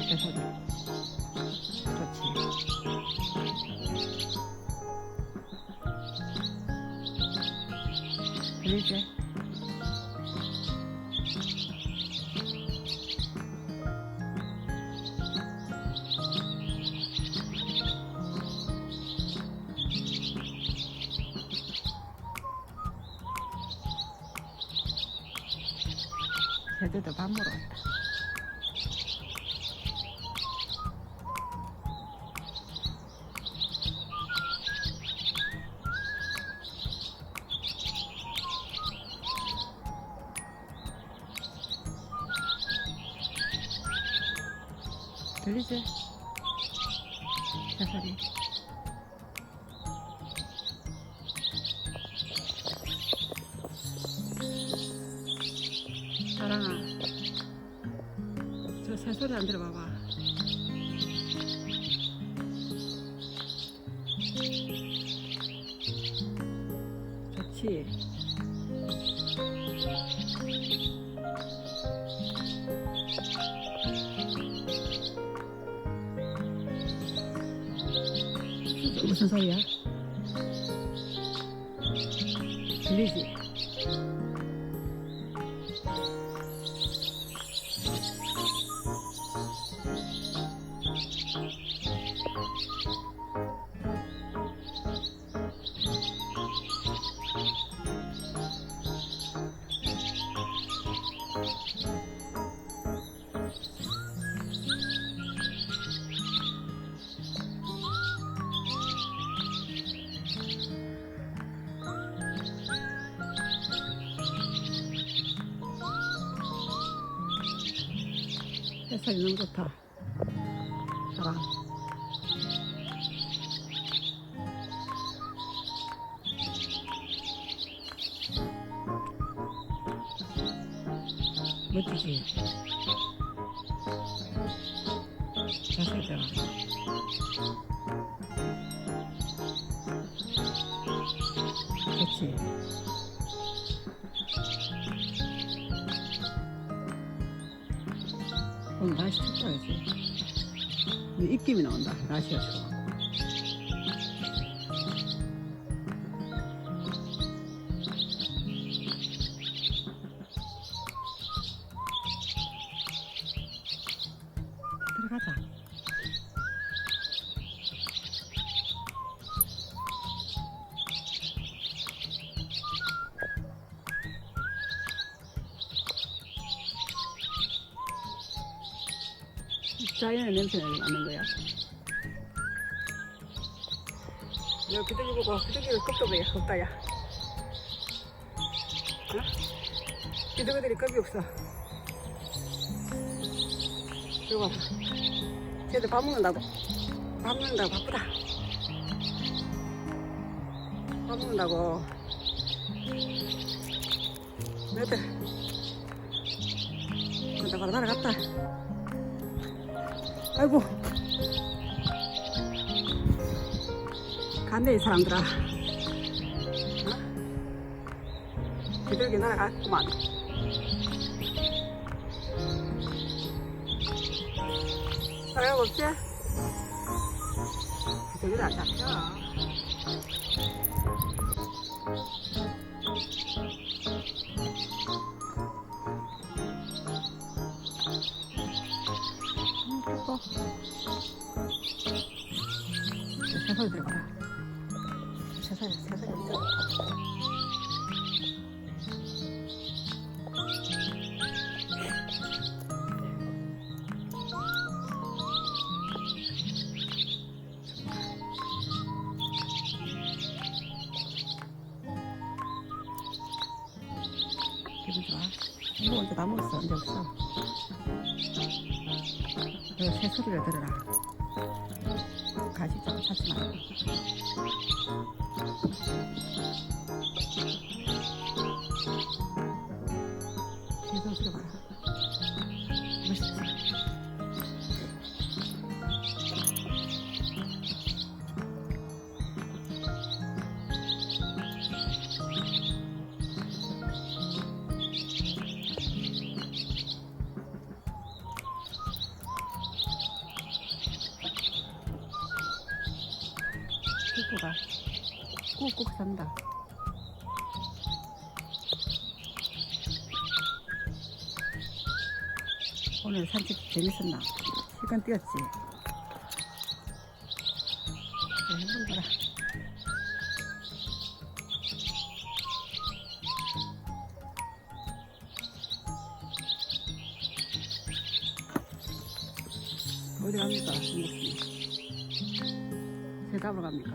새소리. 좋지. 들리지? 새들도 밥 먹으러 왔다. 들리지? 새소리. 사랑아, 저 새소리 안 들어봐봐. 좋지? 무슨 소리야? 들리지? 새소리 너무 좋다. 사랑. 멋지지? 자세죠? 그치? 오늘 날씨 춥다, 그지? 입김이 나온다, 날씨가 추워. 들어가자. 자연의 냄새가 나는 거야. 너 비둘기 보고 비둘기를 겁도 없다, 야. 어? 비둘기들이 겁이 없어. 이거 봐. 쟤들 밥 먹는다고. 밥 먹는다고 바쁘다. 밥 먹는다고. 너희들. 근데 바로 날아갔다. 아이고. 간대, 이 사람들아. 어? 비둘기 날아갔구만. 살아가고 없지? 비둘기도 안 잡혀. 예뻐. 새소리 들어봐라. 새소리. 기분 좋아. 이거 언제 다 먹었어? 언제 없어? 너 새소리를 들어라. 가지 자꾸 찾지 말고. 새소리 들어봐라. 멋있지? 새가 꾹꾹 산다. 오늘 산책 재밌었나? 시간 뛰었지? 해보거라. 어디 갑니까? 한국씨. 새 잡으러 갑니까?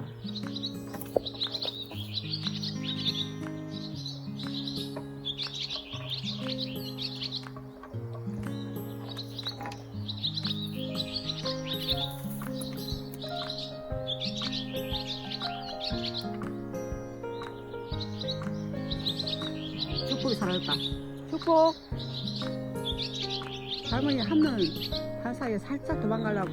축복이 사라졌다. 축복! 할머니 한눈 한 사이에 살짝 도망가려고.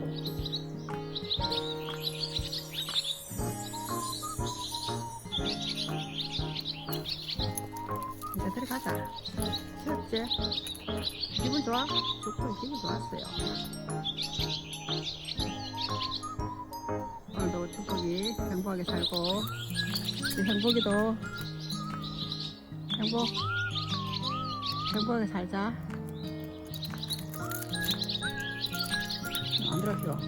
이제 들어가자. 쉬었지? 기분 좋아? 축복이 기분 좋았어요. 오늘도 축복이 행복하게 살고, 우리 행복이도 행복하게 살자. 안 들어줘.